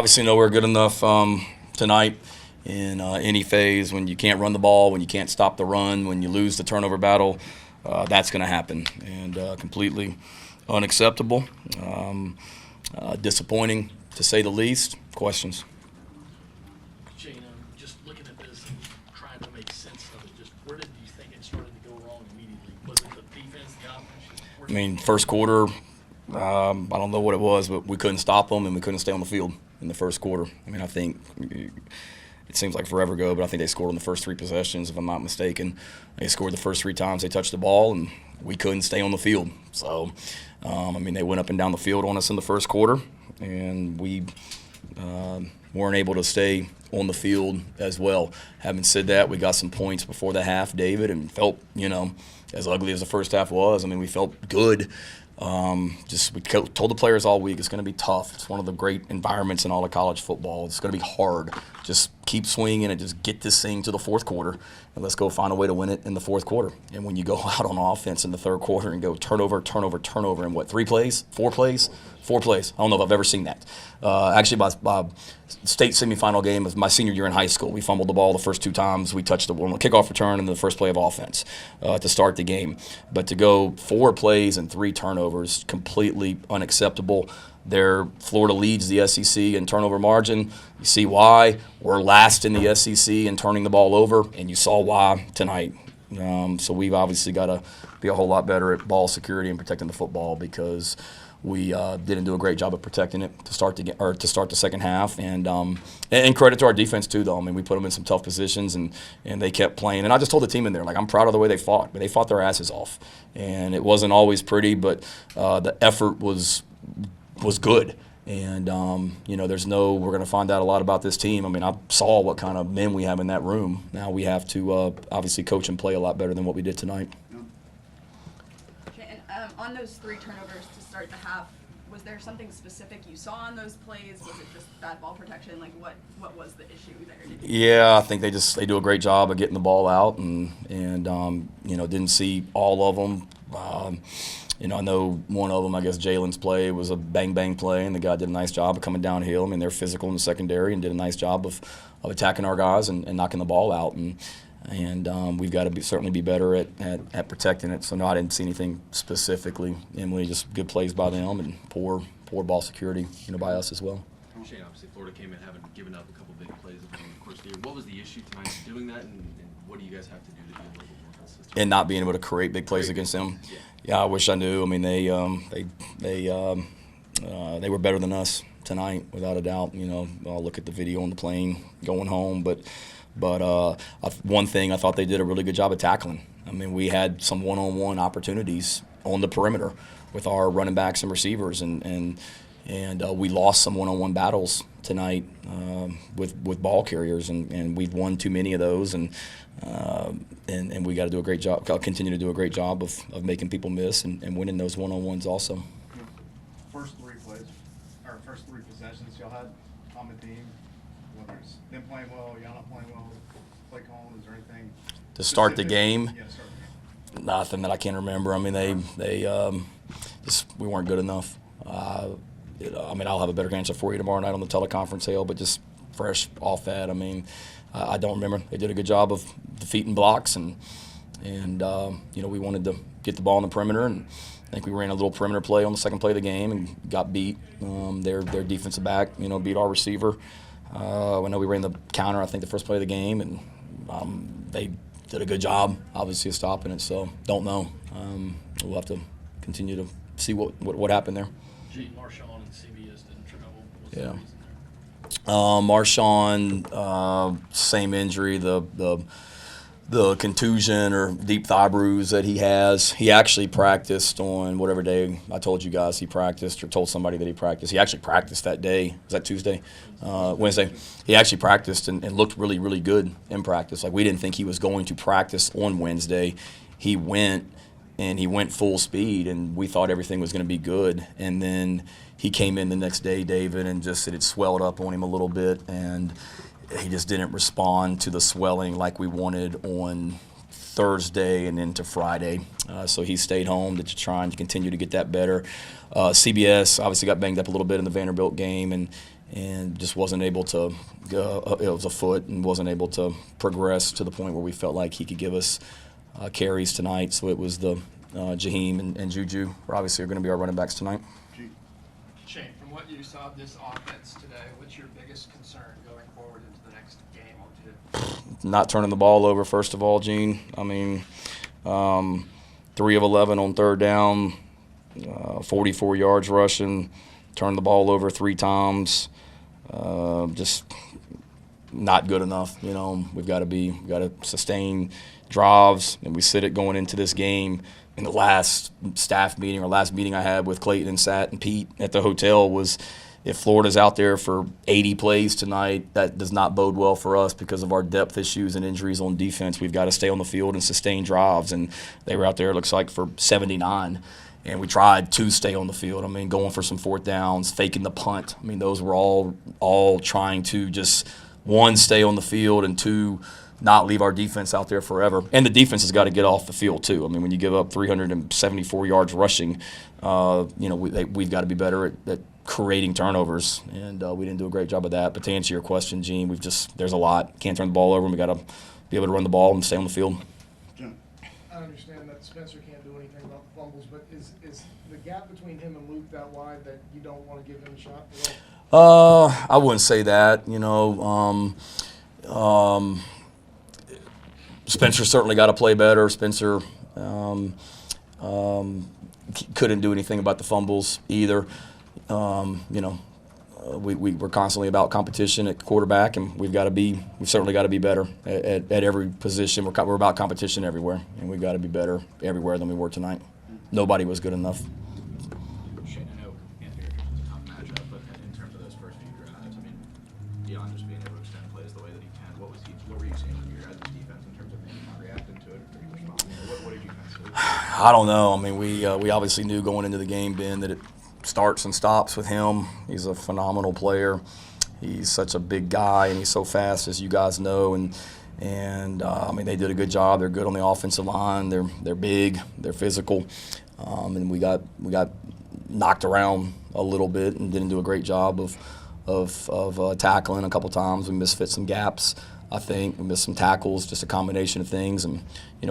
Obviously, know we're good enough tonight in any phase. When you can't run the ball, when you can't stop the run, when you lose the turnover battle, that's going to happen, and completely unacceptable, disappointing to say the least. Questions? Shane, just looking at this and trying to make sense of it, just where did you think it started to go wrong immediately? Was it the defense, the offense? I mean, first quarter, I don't know what it was, but we couldn't stop them and we couldn't stay on the field in the first quarter. I mean, I think it seems like forever ago, but I think they scored on the first 3 possessions, if I'm not mistaken. They scored the first 3 times they touched the ball, and we couldn't stay on the field. So, I mean, they went up and down the field on us in the first quarter, and we weren't able to stay on the field as well. Having said that, we got some points before the half, David, and felt, as ugly as the first half was, I mean, we felt good. We told the players all week it's going to be tough. It's one of the great environments in all of college football. It's going to be hard. Just keep swinging and just get this thing to the fourth quarter, and let's go find a way to win it in the fourth quarter. And when you go out on offense in the third quarter and go turnover in what, 3 plays, 4 plays? 4 plays. I don't know if I've ever seen that. Actually, my state semifinal game was my senior year in high school. We fumbled the ball the first 2 times. We touched the kickoff return and the first play of offense to start the game. But to go 4 plays and 3 turnovers, completely unacceptable. Florida leads the SEC in turnover margin. You see why. We're last in the SEC in turning the ball over, and you saw why tonight. So we've obviously got to be a whole lot better at ball security and protecting the football, because we didn't do a great job of protecting it to start the second half, and credit to our defense too. Though I mean, we put them in some tough positions, and they kept playing. And I just told the team in there, like, I'm proud of the way they fought, but they fought their asses off, and it wasn't always pretty, but the effort was good. And we're going to find out a lot about this team. I mean, I saw what kind of men we have in that room. Now we have to obviously coach and play a lot better than what we did tonight. Okay, and on those 3 turnovers to start the half, was there something specific you saw on those plays? Was it just bad ball protection? Like, what was the issue there? Yeah, I think they do a great job of getting the ball out, and didn't see all of them. I know one of them, I guess Jalen's play was a bang-bang play, and the guy did a nice job of coming downhill. I mean, they're physical in the secondary and did a nice job of attacking our guys and knocking the ball out. And we've got to certainly be better at protecting it. So, no, I didn't see anything specifically. Emily, just good plays by them and poor ball security by us as well. Shane, obviously Florida came in having given up a couple big plays over the course of the year. What was the issue tonight in doing that, and what do you guys have to do to be a little bit more consistent? And not being able to create big plays against them. Yeah, I wish I knew. I mean, they were better than us tonight, without a doubt. I'll look at the video on the plane going home, but one thing, I thought they did a really good job of tackling. I mean, we had some one-on-one opportunities on the perimeter with our running backs and receivers, and we lost some one-on-one battles tonight with ball carriers, and we've won too many of those, and we got to do a great job. Continue to do a great job of making people miss and winning those one-on-ones also. First 3 plays, or first 3 possessions y'all had on the team, whether it's them playing well, y'all not playing well, play calling, is there anything to start the game? Yeah, start the game. Nothing that I can remember. I mean, we weren't good enough. I'll have a better answer for you tomorrow night on the teleconference, Hale, but just fresh off that, I mean, I don't remember. They did a good job of defeating blocks, and we wanted to get the ball on the perimeter, and I think we ran a little perimeter play on the second play of the game and got beat. Their defensive back, beat our receiver. I know we ran the counter, I think, the first play of the game, and they did a good job, obviously, of stopping it. So don't know. We'll have to continue to see what happened there. Marshawn and CBS didn't travel. What's Yeah. the reason there? Marshawn, same injury, the contusion or deep thigh bruise that he has. He actually practiced on whatever day I told you guys he practiced, or told somebody that he practiced. He actually practiced that day. Was that Tuesday? Wednesday. He actually practiced and looked really, really good in practice. Like, we didn't think he was going to practice on Wednesday. He went full speed, and we thought everything was going to be good. And then he came in the next day, David, and just it had swelled up on him a little bit, and he just didn't respond to the swelling like we wanted on Thursday and into Friday. So he stayed home to try and continue to get that better. CBS obviously got banged up a little bit in the Vanderbilt game, and and just wasn't able to go. It was a foot and wasn't able to progress to the point where we felt like he could give us carries tonight. So it was the Jaheim and Juju obviously are going to be our running backs tonight. Shane, from what you saw of this offense today, what's your biggest concern going forward into the next game or two? Not turning the ball over, first of all, Gene. I mean, 3 of 11 on third down, 44 yards rushing, turned the ball over 3 times. Just not good enough. You know, we've got to sustain drives, and we said it going into this game. In the last staff meeting or last meeting I had with Clayton and Sat and Pete at the hotel was, if Florida's out there for 80 plays tonight, that does not bode well for us because of our depth issues and injuries on defense. We've got to stay on the field and sustain drives, and they were out there, it looks like, for 79. And we tried to stay on the field. I mean, going for some fourth downs, faking the punt. I mean, those were all trying to just, 1, stay on the field, and 2, not leave our defense out there forever. And the defense has got to get off the field too. I mean, when you give up 374 yards rushing, we've got to be better at creating turnovers, and we didn't do a great job of that. But to answer your question, Gene, there's a lot. Can't turn the ball over, and we got to be able to run the ball and stay on the field. I understand that Spencer can't do anything about the fumbles, but is the gap between him and Luke that wide that you don't want to give him a shot at all? I wouldn't say that. Spencer certainly got to play better. Spencer couldn't do anything about the fumbles either. We're constantly about competition at quarterback, and we've certainly got to be better at every position. We're about competition everywhere, and we've got to be better everywhere than we were tonight. Nobody was good enough. Shane, I know Anthony Richardson's a tough matchup, but in terms of those first few drives, I mean, beyond just being able to extend plays the way that he can, what were you seeing from your guys' defense in terms of maybe not reacting to it or responding? What did you guys see? I don't know. I mean, we obviously knew going into the game, Ben, that it starts and stops with him. He's a phenomenal player. He's such a big guy, and he's so fast, as you guys know. And I mean, they did a good job. They're good on the offensive line. They're big. They're physical. And we got knocked around a little bit and didn't do a great job of tackling a couple times. We misfit some gaps. I think we missed some tackles, just a combination of things, and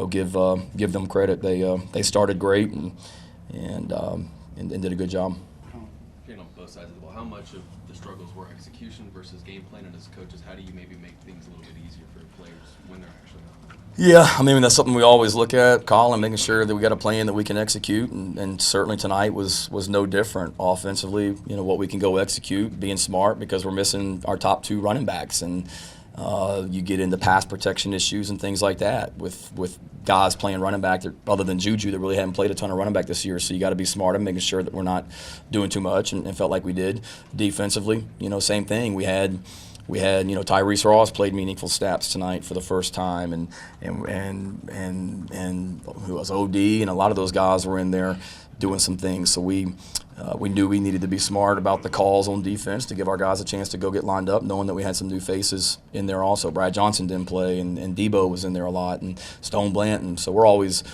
give them credit. They started great and did a good job. Being on both sides of the ball, how much of the struggles were execution versus game plan, and as coaches, how do you maybe make things a little bit easier for players when they're actually on? Yeah, I mean, that's something we always look at, Colin, making sure that we got a plan that we can execute, and certainly tonight was no different offensively. What we can go execute, being smart, because we're missing our top 2 running backs, and you get into pass protection issues and things like that with guys playing running back other than Juju that really haven't played a ton of running back this year. So you got to be smart and making sure that we're not doing too much, and felt like we did defensively. Same thing. We had Tyrese Ross played meaningful snaps tonight for the first time, and who was OD, and a lot of those guys were in there doing some things. So we knew we needed to be smart about the calls on defense to give our guys a chance to go get lined up, knowing that we had some new faces in there also. Brad Johnson didn't play, and Debo was in there a lot, and Stone Blanton. So we're always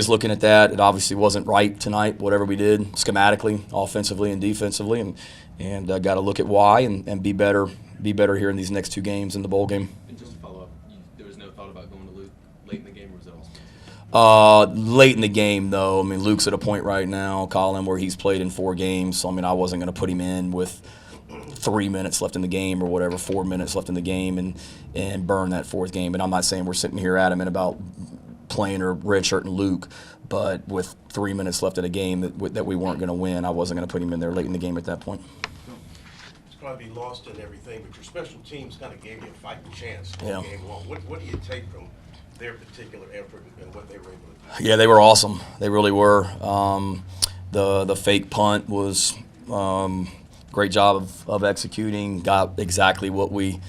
looking at that. It obviously wasn't right tonight, whatever we did schematically, offensively and defensively, and got to look at why and be better here in these next 2 games in the bowl game. And just to follow up, there was no thought about going to Luke late in the game, or was that all Spencer? Late in the game, though. I mean, Luke's at a point right now, Colin, where he's played in 4 games. So, I mean, I wasn't going to put him in with 3 minutes left in the game or whatever, 4 minutes left in the game, and burn that 4th game. And I'm not saying we're sitting here adamant about playing or redshirting Luke, but with 3 minutes left in a game that we weren't going to win, I wasn't going to put him in there late in the game at that point. It's going to be lost in everything, but your special teams kind of gave you a fighting chance in Yeah. game 1. What do you take from their particular effort and what they were able to do? Yeah, they were awesome. They really were. The fake punt was great job of executing. Got exactly what we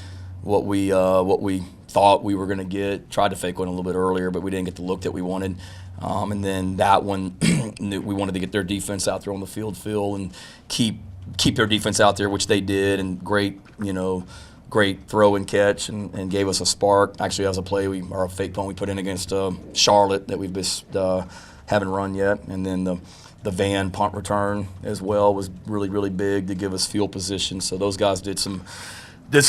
thought we were going to get. Tried to fake one a little bit earlier, but we didn't get the look that we wanted. And then that one, we wanted to get their defense out there on the field, Phil, and keep their defense out there, which they did. And great throw and catch, and gave us a spark. Actually, that was a play or a fake punt we put in against Charlotte that we've just haven't run yet. And then the Van punt return as well was really, really big to give us field position. So those guys did some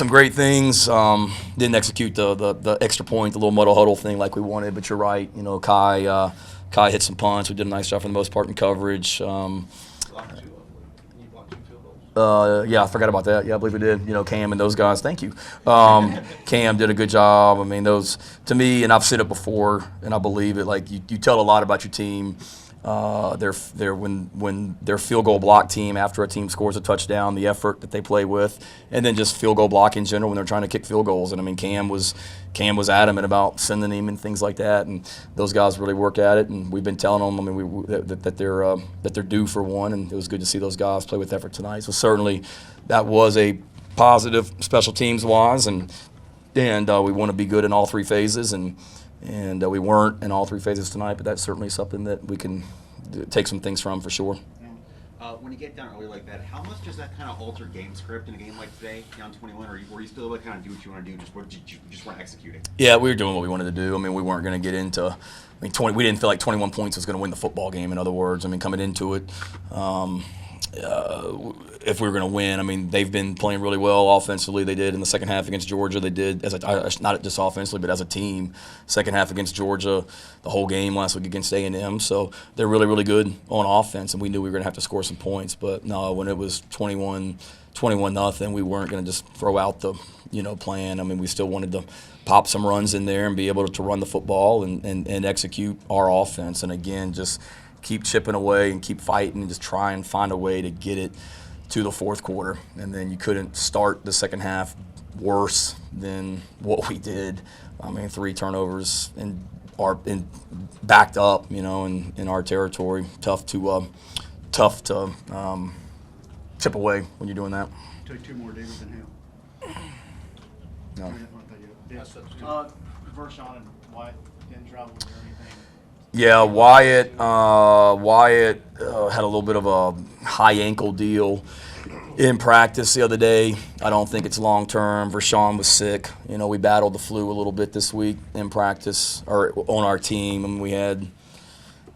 great things. Didn't execute the extra point, the little muddle huddle thing like we wanted. But you're right. You know, Kai hit some punts. We did a nice job for the most part in coverage. Yeah, I forgot about that. Yeah, I believe we did. You know, Cam and those guys. Thank you. Cam did a good job. I mean, those to me, and I've said it before, and I believe it. Like you tell a lot about your team. When their field goal block team after a team scores a touchdown, the effort that they play with, and then just field goal block in general when they're trying to kick field goals. And I mean, Cam was adamant about sending him and things like that, and those guys really work at it. And we've been telling them, I mean, that they're due for one, and it was good to see those guys play with effort tonight. So certainly, that was a positive special teams wise, and we want to be good in all three phases, and we weren't in all three phases tonight, but that's certainly something that we can take some things from for sure. When you get down early like that, how much does that kind of alter game script in a game like today, down 21, or were you still able to kind of do what you want to do, just weren't executing? Yeah, we were doing what we wanted to do. I mean, we weren't going to get into. I mean, we didn't feel like 21 points was going to win the football game. In other words, I mean, coming into it. If we were going to win, I mean, they've been playing really well offensively. They did in the second half against Georgia. They did, not just offensively, but as a team. Second half against Georgia, the whole game last week against A&M. So they're really, really good on offense, and we knew we were going to have to score some points. But no, when it was 21-0, we weren't going to just throw out the plan. I mean, we still wanted to pop some runs in there and be able to run the football and execute our offense. And again, just keep chipping away and keep fighting and just try and find a way to get it to the fourth quarter. And then you couldn't start the second half worse than what we did. I mean, 3 turnovers and backed up, in our territory. Tough to chip away when you're doing that. Took 2 more Davis than Hale. No. Vershawn and Wyatt didn't travel. Was there anything? Yeah, Wyatt had a little bit of a high ankle deal in practice the other day. I don't think it's long term. Vershawn was sick. We battled the flu a little bit this week in practice or on our team, and we had,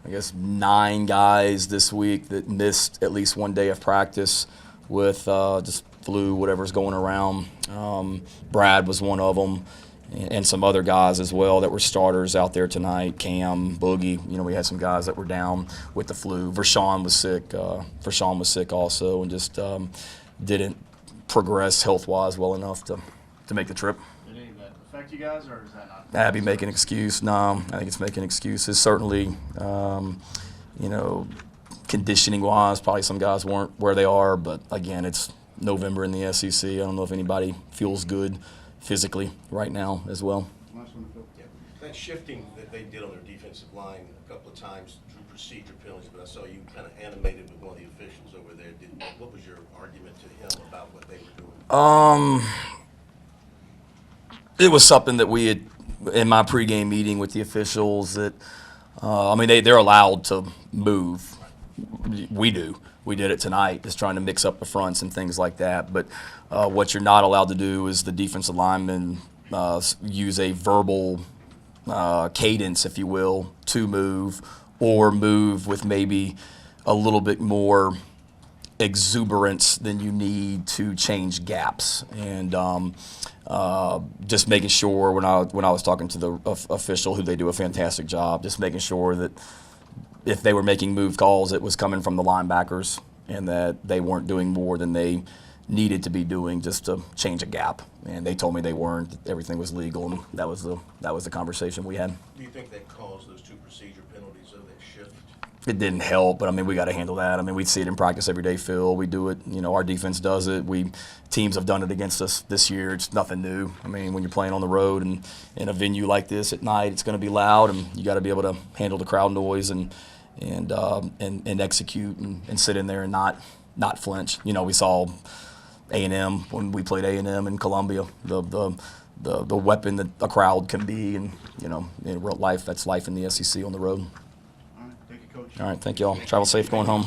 I guess, 9 guys this week that missed at least one day of practice with just flu, whatever's going around. Brad was one of them. And some other guys as well that were starters out there tonight. Cam, Boogie, we had some guys that were down with the flu. Vershawn was sick. Vershawn was sick also, and just didn't progress health-wise well enough to make the trip. Did any of that affect you guys, or is that not? That'd be making an excuse. No, I think it's making excuses. Certainly, conditioning-wise, probably some guys weren't where they are. But again, it's November in the SEC. I don't know if anybody feels good physically right now as well. Yeah. That shifting that they did on their defensive line a couple of times through procedure penalties, but I saw you kind of animated with one of the officials over there. What was your argument to him about what they were doing? It was something that we had in my pregame meeting with the officials that they're allowed to move. We do. We did it tonight, just trying to mix up the fronts and things like that. But what you're not allowed to do is the defensive linemen use a verbal cadence, if you will, to move, or move with maybe a little bit more exuberance than you need to change gaps. And just making sure when I was talking to the official, who they do a fantastic job, just making sure that if they were making move calls, it was coming from the linebackers and that they weren't doing more than they needed to be doing just to change a gap. And they told me they weren't, that everything was legal, and that was the conversation we had. Do you think that caused those 2 procedure penalties of that shift? It didn't help, but we got to handle that. We see it in practice every day, Phil. We do it. Our defense does it. Teams have done it against us this year. It's nothing new. When you're playing on the road and in a venue like this at night, it's going to be loud, and you got to be able to handle the crowd noise and execute and sit in there and not flinch. We saw A&M when we played A&M in Columbia. The weapon that a crowd can be, and in real life, that's life in the SEC on the road. All right, thank you, Coach. All right, thank y'all. Travel safe going home.